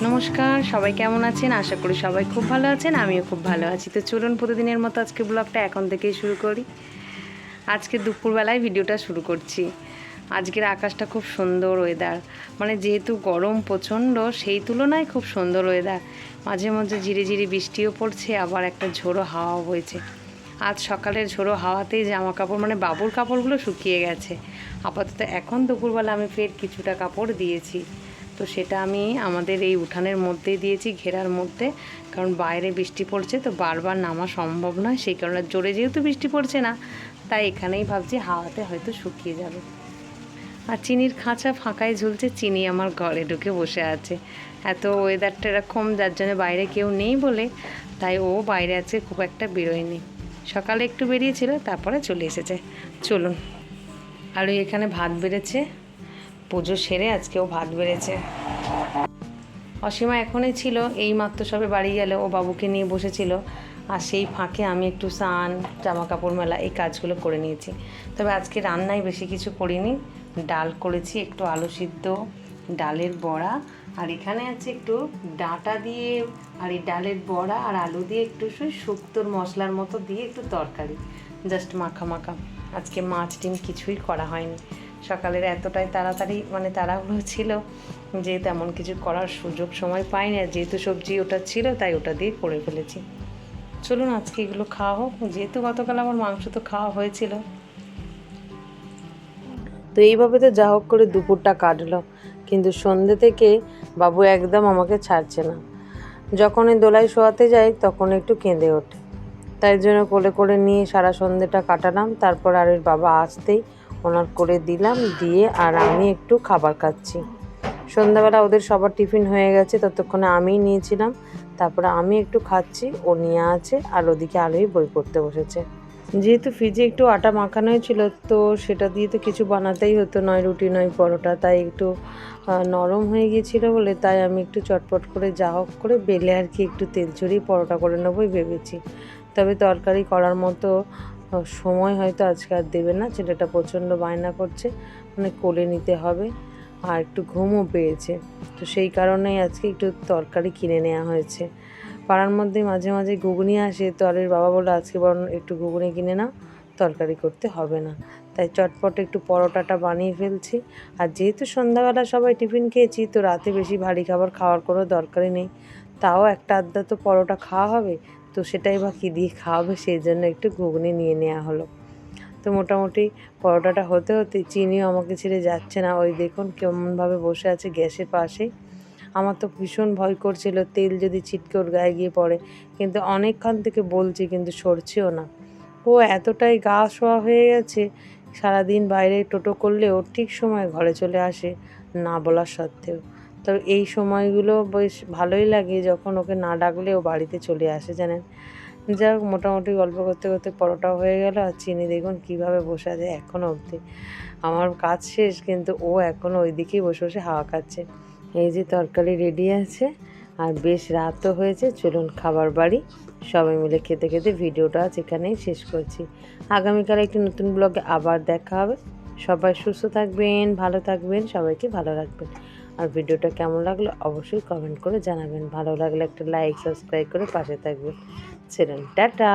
নমস্কার, সবাই কেমন আছেন? আশা করি সবাই খুব ভালো আছেন, আমিও খুব ভালো আছি। তো চলুন প্রতিদিনের মতো আজকে ব্লগটা এখন থেকেই শুরু করি। আজকে দুপুরবেলায় ভিডিওটা শুরু করছি। আজকের আকাশটা খুব সুন্দর ওয়েদার, মানে যেহেতু গরম প্রচণ্ড, সেই তুলনায় খুব সুন্দর ওয়েদার। মাঝে মাঝে ঝিরি ঝিরি বৃষ্টিও পড়ছে, আবার একটা ঝোড়ো হাওয়াও বইছে। আজ সকালের ঝোড়ো হাওয়াতেই জামা কাপড়, মানে বাবুর কাপড়গুলো শুকিয়ে গেছে। আপাতত এখন দুপুরবেলা আমি ফের কিছুটা কাপড় দিয়েছি। তো সেটা আমি আমাদের এই উঠানের মধ্যেই দিয়েছি, ঘেরার মধ্যে, কারণ বাইরে বৃষ্টি পড়ছে তো বারবার নামা সম্ভব নয়। সেই কারণে জোরে যেহেতু বৃষ্টি পড়ছে না, তাই এখানেই ভাবছি হাওয়াতে হয়তো শুকিয়ে যাবে। আর চিনির খাঁচা ফাঁকায় ঝুলছে, চিনি আমার ঘরে ঢুকে বসে আছে। এত ওয়েদারটা এরকম, যার জন্য বাইরে কেউ নেই বলে, তাই ও বাইরে আছে, খুব একটা বেরোয়নি। সকালে একটু বেরিয়েছিল, তারপরে চলে এসেছে। চলুন। আর ওই এখানে ভাত বেড়েছে, পুজো সেরে আজকেও ভাত বেড়েছে। অসীমা এখনই ছিল, এই মাত্র সবে বাড়ি গেল, ও বাবুকে নিয়ে বসেছিল। আর সেই ফাঁকে আমি একটু স্নান, জামা কাপড় মেলা, এই কাজগুলো করে নিয়েছি। তবে আজকে রান্নায় বেশি কিছু করিনি। ডাল করেছি, একটু আলু সিদ্ধ, ডালের বড়া, আর এখানে আছে একটু ডাঁটা দিয়ে, আর এই ডালের বড়া আর আলু দিয়ে একটু শুক্তোর মশলার মতো দিয়ে একটু তরকারি, জাস্ট মাখা মাখা। আজকে মাছ ডিম কিছুই করা হয়নি। সকালের এতটাই তাড়াতাড়ি, মানে তাড়াহুড়ো ছিল যে তেমন কিছু করার সুযোগ সময় পাইনি। আর যেহেতু সবজি ওটা ছিল, তাই ওটা দিয়ে করে ফেলেছি। চলুন আজকে এগুলো খাওয়া হোক, যেহেতু গতকাল আমার মাংস তো খাওয়া হয়েছিল। তো এইভাবে তো যা হোক করে দুপুরটা কাটলো, কিন্তু সন্ধ্যে থেকে বাবু একদম আমাকে ছাড়ছে না। যখনই দোলায় শোয়াতে যাই তখন একটু কেঁদে ওঠে। তাই জন্য কোলে করে নিয়ে সারা সন্ধ্যেটা কাটালাম। তারপর আর ওর বাবা আসতেই ওনার করে দিলাম, দিয়ে আর আমি একটু খাবার খাচ্ছি। সন্ধ্যাবেলা ওদের সবার টিফিন হয়ে গেছে, ততক্ষণে আমিই নিয়েছিলাম। তারপরে আমি একটু খাচ্ছি, ও নিয়ে আছে, আর ওদিকে আলোই বই পড়তে বসেছে। যেহেতু ফ্রিজে একটু আটা মাখানোই ছিল, তো সেটা দিয়ে তো কিছু বানাতেই হতো, নয় রুটি নয় পরোটা। তাই একটু নরম হয়ে গিয়েছিলো বলে, তাই আমি একটু চটপট করে যা হোক করে বেলে আর কি একটু তেল ছড়িয়ে পরোটা করে নেবই ভেবেছি। তবে তরকারি করার মতো সময় হয়তো আজকে আর দেবে না। ছেলেটা প্রচণ্ড বায়না করছে, মানে কোলে নিতে হবে, আর একটু ঘুমও পেয়েছে। তো সেই কারণেই আজকে একটু তরকারি কিনে নেওয়া হয়েছে। পাড়ার মধ্যে মাঝে মাঝে ঘুগনি আসে, তো আর বাবা বলে আজকে বরং একটু ঘুগনি কিনে নাও, তরকারি করতে হবে না। তাই চটপট একটু পরোটাটা বানিয়ে ফেলছি। আর যেহেতু সন্ধ্যাবেলা সবাই টিফিন খেয়েছি, তো রাতে বেশি ভারী খাবার খাওয়ার কোনো দরকারই নেই। তাও একটা আধটা তো পরোটা খাওয়া হবে, তো সেটাই বা কী দিয়ে খাওয়াবে, সেই জন্য একটু ঘুগনি নিয়ে নেওয়া হলো। তো মোটামুটি পরোটাটা হতে হতে চিনিও আমাকে ছেড়ে যাচ্ছে না। ওই দেখুন কেমনভাবে বসে আছে গ্যাসের পাশেই। আমার তো ভীষণ ভয় করছিল তেল যদি ছিটকে ওর গায়ে গিয়ে পড়ে, কিন্তু অনেকক্ষণ থেকে বলছি কিন্তু সরছেও না। ও এতটাই গা শোয়া হয়ে গেছে, সারাদিন বাইরে টোটো করলে ও ঠিক সময় ঘরে চলে আসে, না বলার সত্ত্বেও। তবে এই সময়গুলো বেশ ভালোই লাগে, যখন ওকে না ডাকলে ও বাড়িতে চলে আসে, জানেন। যাই হোক, মোটামুটি গল্প করতে করতে পরোটাও হয়ে গেল, আর চিনি দেখুন কীভাবে বসে আছে এখনও অবধি। আমার কাজ শেষ, কিন্তু ও এখনও ওই দিকেই বসে বসে হাওয়া খাচ্ছে। এই যে তরকারি রেডি আছে, আর বেশ রাতও হয়েছে। চলুন খাবার বাড়ি, সবাই মিলে খেতে খেতে ভিডিওটা আজ এখানেই শেষ করছি। আগামীকাল একটি নতুন ব্লগে আবার দেখা হবে। সবাই সুস্থ থাকবেন, ভালো থাকবেন, সবাইকে ভালো রাখবেন। আর ভিডিওটা কেমন লাগলো অবশ্যই কমেন্ট করে জানাবেন। ভালো লাগলে একটা লাইক, সাবস্ক্রাইব করে পাশে থাকবেন। চলুন, টাটা।